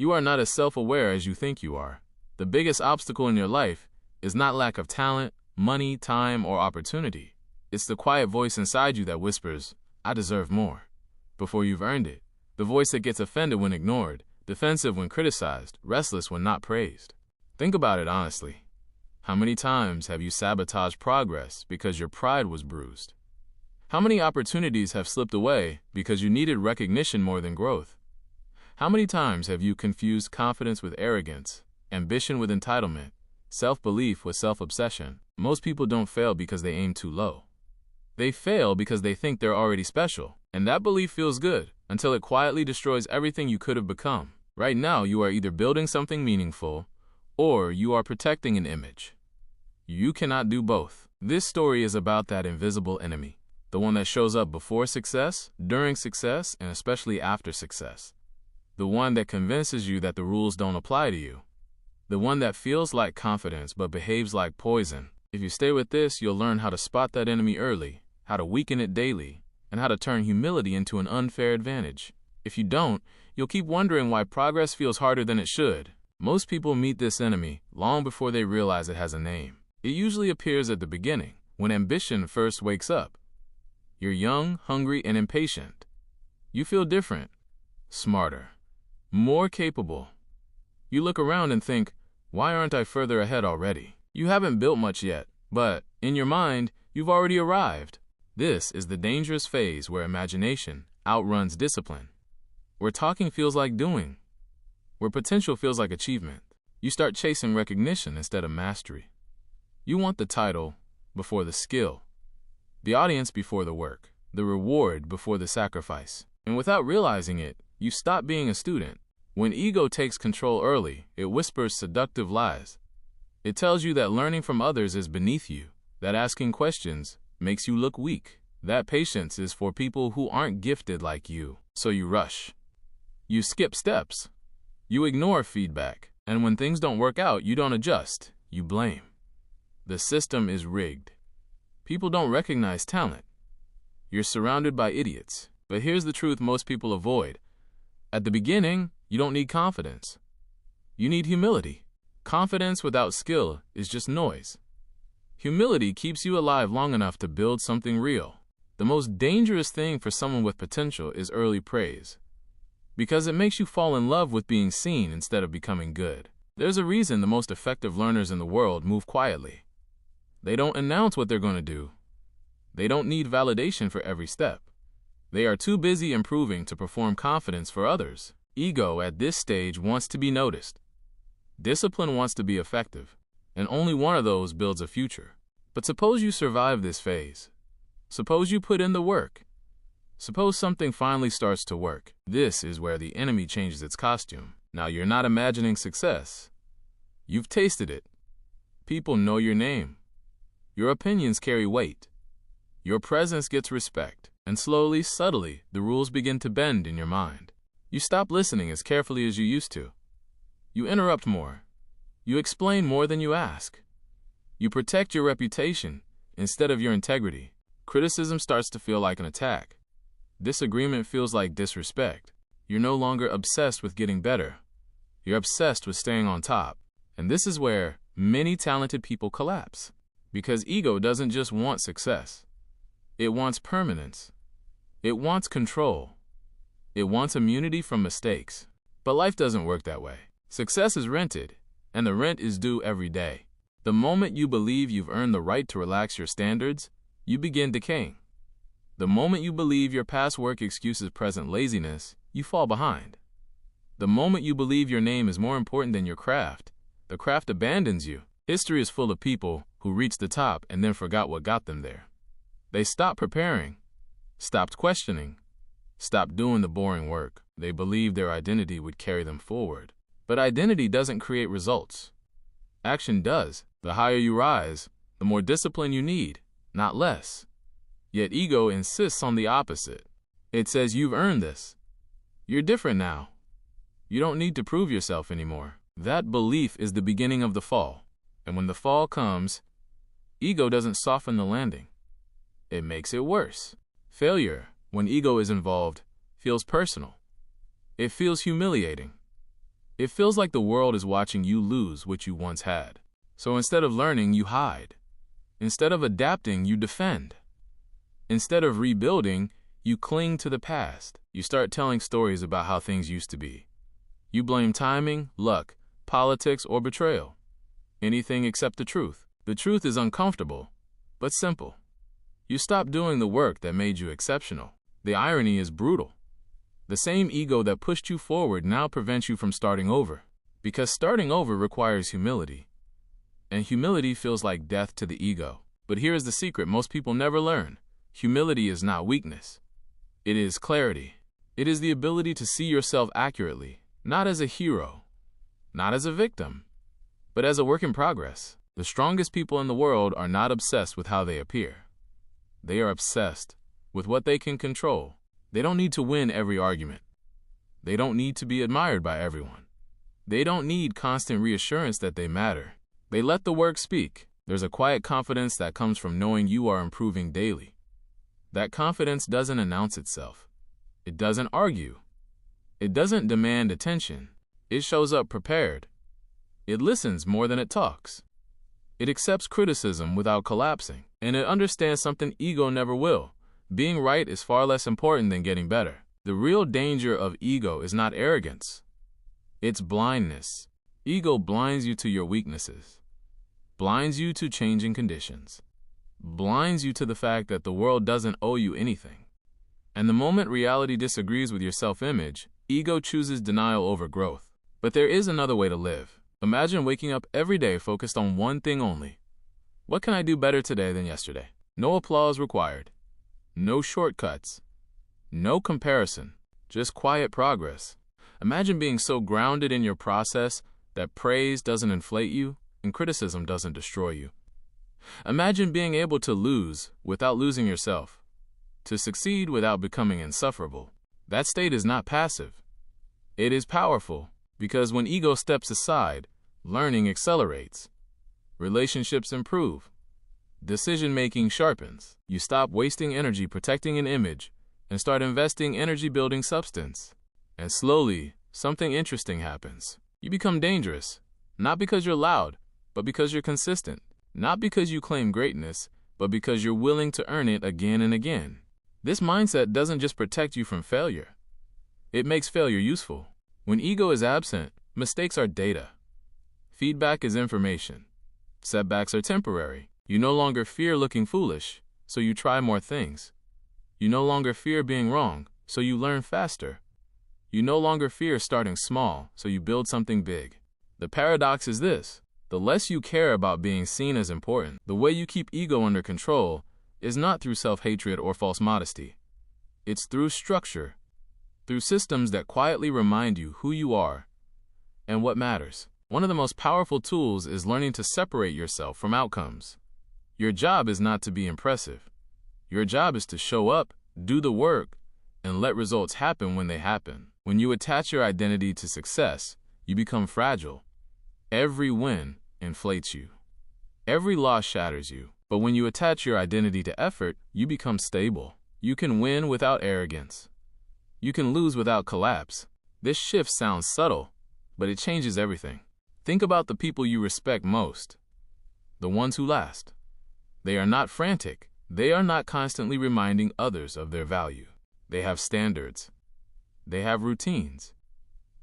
You are not as self-aware as you think you are. The biggest obstacle in your life is not lack of talent, money, time, or opportunity. It's the quiet voice inside you that whispers, "I deserve more," before you've earned it. The voice that gets offended when ignored, defensive when criticized, restless when not praised. Think about it honestly. How many times have you sabotaged progress because your pride was bruised? How many opportunities have slipped away because you needed recognition more than growth? How many times have you confused confidence with arrogance, ambition with entitlement, self-belief with self-obsession? Most people don't fail because they aim too low. They fail because they think they're already special, and that belief feels good until it quietly destroys everything you could have become. Right now, you are either building something meaningful or you are protecting an image. You cannot do both. This story is about that invisible enemy, the one that shows up before success, during success, and especially after success. The one that convinces you that the rules don't apply to you. The one that feels like confidence but behaves like poison. If you stay with this, you'll learn how to spot that enemy early, how to weaken it daily, and how to turn humility into an unfair advantage. If you don't, you'll keep wondering why progress feels harder than it should. Most people meet this enemy long before they realize it has a name. It usually appears at the beginning, when ambition first wakes up. You're young, hungry, and impatient. You feel different, smarter, more capable. You look around and think, why aren't I further ahead already? You haven't built much yet, but in your mind, you've already arrived. This is the dangerous phase where imagination outruns discipline, where talking feels like doing, where potential feels like achievement. You start chasing recognition instead of mastery. You want the title before the skill, the audience before the work, the reward before the sacrifice. And without realizing it, you stop being a student. When ego takes control early, it whispers seductive lies. It tells you that learning from others is beneath you, that asking questions makes you look weak, that patience is for people who aren't gifted like you. So you rush. You skip steps. You ignore feedback. And when things don't work out, you don't adjust. You blame. The system is rigged. People don't recognize talent. You're surrounded by idiots. But here's the truth most people avoid. At the beginning, you don't need confidence. You need humility. Confidence without skill is just noise. Humility keeps you alive long enough to build something real. The most dangerous thing for someone with potential is early praise, because it makes you fall in love with being seen instead of becoming good. There's a reason the most effective learners in the world move quietly. They don't announce what they're going to do. They don't need validation for every step. They are too busy improving to perform confidence for others. Ego at this stage wants to be noticed. Discipline wants to be effective, and only one of those builds a future. But suppose you survive this phase. Suppose you put in the work. Suppose something finally starts to work. This is where the enemy changes its costume. Now you're not imagining success. You've tasted it. People know your name. Your opinions carry weight. Your presence gets respect. And slowly, subtly, the rules begin to bend in your mind. You stop listening as carefully as you used to. You interrupt more. You explain more than you ask. You protect your reputation instead of your integrity. Criticism starts to feel like an attack. Disagreement feels like disrespect. You're no longer obsessed with getting better. You're obsessed with staying on top. And this is where many talented people collapse. Because ego doesn't just want success. It wants permanence. It wants control. It wants immunity from mistakes. But life doesn't work that way. Success is rented, and the rent is due every day. The moment you believe you've earned the right to relax your standards, you begin decaying. The moment you believe your past work excuses present laziness, you fall behind. The moment you believe your name is more important than your craft, the craft abandons you. History is full of people who reached the top and then forgot what got them there. They stopped preparing, stopped questioning, stopped doing the boring work. They believed their identity would carry them forward. But identity doesn't create results. Action does. The higher you rise, the more discipline you need, not less. Yet ego insists on the opposite. It says you've earned this. You're different now. You don't need to prove yourself anymore. That belief is the beginning of the fall. And when the fall comes, ego doesn't soften the landing. It makes it worse. Failure, when ego is involved, feels personal. It feels humiliating. It feels like the world is watching you lose what you once had. So instead of learning, you hide. Instead of adapting, you defend. Instead of rebuilding, you cling to the past. You start telling stories about how things used to be. You blame timing, luck, politics, or betrayal. Anything except the truth. The truth is uncomfortable, but simple. You stop doing the work that made you exceptional. The irony is brutal. The same ego that pushed you forward now prevents you from starting over. Because starting over requires humility. And humility feels like death to the ego. But here is the secret most people never learn. Humility is not weakness. It is clarity. It is the ability to see yourself accurately, not as a hero, not as a victim, but as a work in progress. The strongest people in the world are not obsessed with how they appear. They are obsessed with what they can control. They don't need to win every argument. They don't need to be admired by everyone. They don't need constant reassurance that they matter. They let the work speak. There's a quiet confidence that comes from knowing you are improving daily. That confidence doesn't announce itself. It doesn't argue. It doesn't demand attention. It shows up prepared. It listens more than it talks. It accepts criticism without collapsing. And it understands something ego never will. Being right is far less important than getting better. The real danger of ego is not arrogance. It's blindness. Ego blinds you to your weaknesses, blinds you to changing conditions, blinds you to the fact that the world doesn't owe you anything. And the moment reality disagrees with your self-image, ego chooses denial over growth. But there is another way to live. Imagine waking up every day focused on one thing only. What can I do better today than yesterday? No applause required. No shortcuts. No comparison. Just quiet progress. Imagine being so grounded in your process that praise doesn't inflate you and criticism doesn't destroy you. Imagine being able to lose without losing yourself, to succeed without becoming insufferable. That state is not passive. It is powerful, because when ego steps aside, learning accelerates. Relationships improve. Decision-making sharpens. You stop wasting energy protecting an image and start investing energy building substance. And slowly, something interesting happens. You become dangerous, not because you're loud, but because you're consistent. Not because you claim greatness, but because you're willing to earn it again and again. This mindset doesn't just protect you from failure. It makes failure useful. When ego is absent, mistakes are data. Feedback is information. Setbacks are temporary. You no longer fear looking foolish, so you try more things. You no longer fear being wrong, so you learn faster. You no longer fear starting small, so you build something big. The paradox is this: the less you care about being seen as important, the way you keep ego under control is not through self-hatred or false modesty. It's through structure, through systems that quietly remind you who you are and what matters. One of the most powerful tools is learning to separate yourself from outcomes. Your job is not to be impressive. Your job is to show up, do the work, and let results happen when they happen. When you attach your identity to success, you become fragile. Every win inflates you. Every loss shatters you. But when you attach your identity to effort, you become stable. You can win without arrogance. You can lose without collapse. This shift sounds subtle, but it changes everything. Think about the people you respect most, the ones who last. They are not frantic. They are not constantly reminding others of their value. They have standards. They have routines.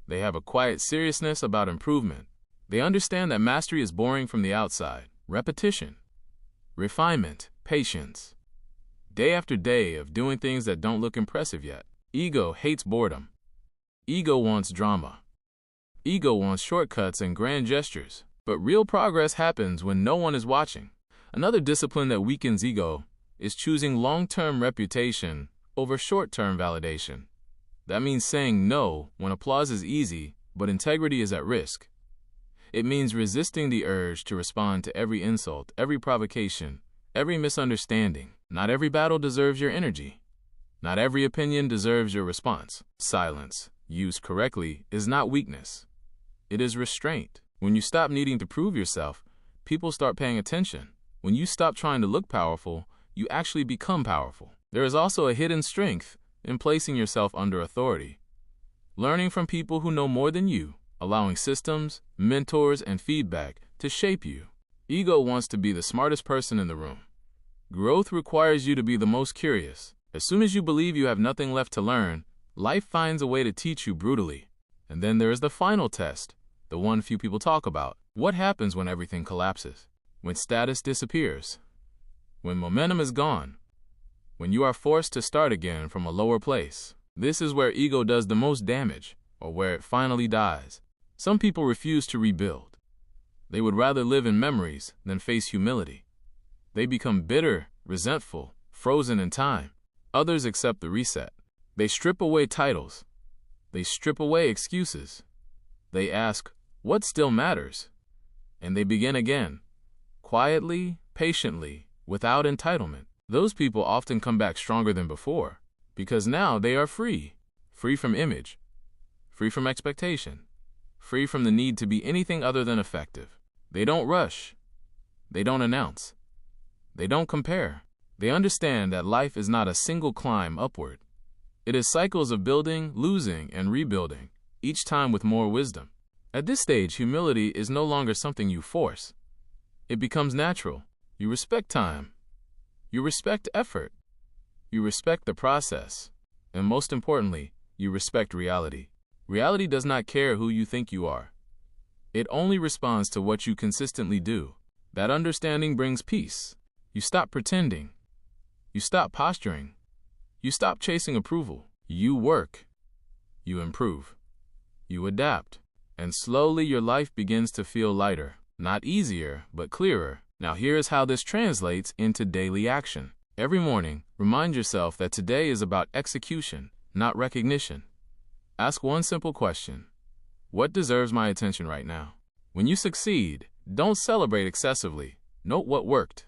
They have a quiet seriousness about improvement. They understand that mastery is boring from the outside. Repetition, refinement, patience. Day after day of doing things that don't look impressive yet. Ego hates boredom. Ego wants drama. Ego wants shortcuts and grand gestures. But real progress happens when no one is watching. Another discipline that weakens ego is choosing long-term reputation over short-term validation. That means saying no when applause is easy, but integrity is at risk. It means resisting the urge to respond to every insult, every provocation, every misunderstanding. Not every battle deserves your energy. Not every opinion deserves your response. Silence, used correctly, is not weakness. It is restraint. When you stop needing to prove yourself, people start paying attention. When you stop trying to look powerful, you actually become powerful. There is also a hidden strength in placing yourself under authority. Learning from people who know more than you, allowing systems, mentors, and feedback to shape you. Ego wants to be the smartest person in the room. Growth requires you to be the most curious. As soon as you believe you have nothing left to learn, life finds a way to teach you brutally. And then there is the final test, the one few people talk about. What happens when everything collapses? When status disappears? When momentum is gone? When you are forced to start again from a lower place? This is where ego does the most damage, or where it finally dies. Some people refuse to rebuild. They would rather live in memories than face humility. They become bitter, resentful, frozen in time. Others accept the reset. They strip away titles. They strip away excuses. They ask, what still matters? And they begin again, quietly, patiently, without entitlement. Those people often come back stronger than before, because now they are free. Free from image, free from expectation, free from the need to be anything other than effective. They don't rush. They don't announce. They don't compare. They understand that life is not a single climb upward. It is cycles of building, losing, and rebuilding, each time with more wisdom. At this stage, humility is no longer something you force. It becomes natural. You respect time. You respect effort. You respect the process. And most importantly, you respect reality. Reality does not care who you think you are. It only responds to what you consistently do. That understanding brings peace. You stop pretending. You stop posturing. You stop chasing approval. You work. You improve. You adapt. And slowly your life begins to feel lighter. Not easier, but clearer. Now here is how this translates into daily action. Every morning, remind yourself that today is about execution, not recognition. Ask one simple question. What deserves my attention right now? When you succeed, don't celebrate excessively. Note what worked.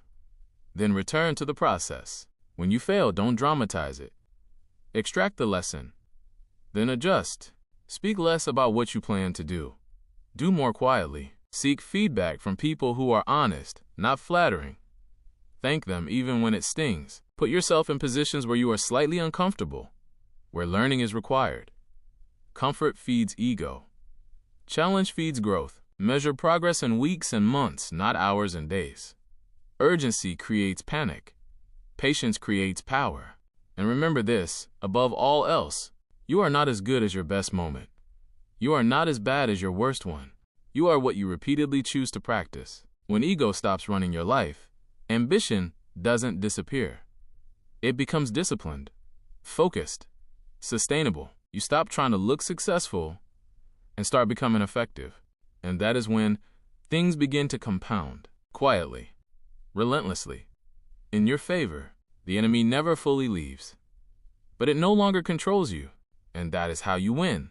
Then return to the process. When you fail, don't dramatize it. Extract the lesson. Then adjust. Speak less about what you plan to do. Do more quietly. Seek feedback from people who are honest, not flattering. Thank them even when it stings. Put yourself in positions where you are slightly uncomfortable, where learning is required. Comfort feeds ego. Challenge feeds growth. Measure progress in weeks and months, not hours and days. Urgency creates panic. Patience creates power. And remember this, above all else, you are not as good as your best moment. You are not as bad as your worst one. You are what you repeatedly choose to practice. When ego stops running your life, ambition doesn't disappear. It becomes disciplined, focused, sustainable. You stop trying to look successful and start becoming effective. And that is when things begin to compound, quietly, relentlessly, in your favor. The enemy never fully leaves, but it no longer controls you, and that is how you win.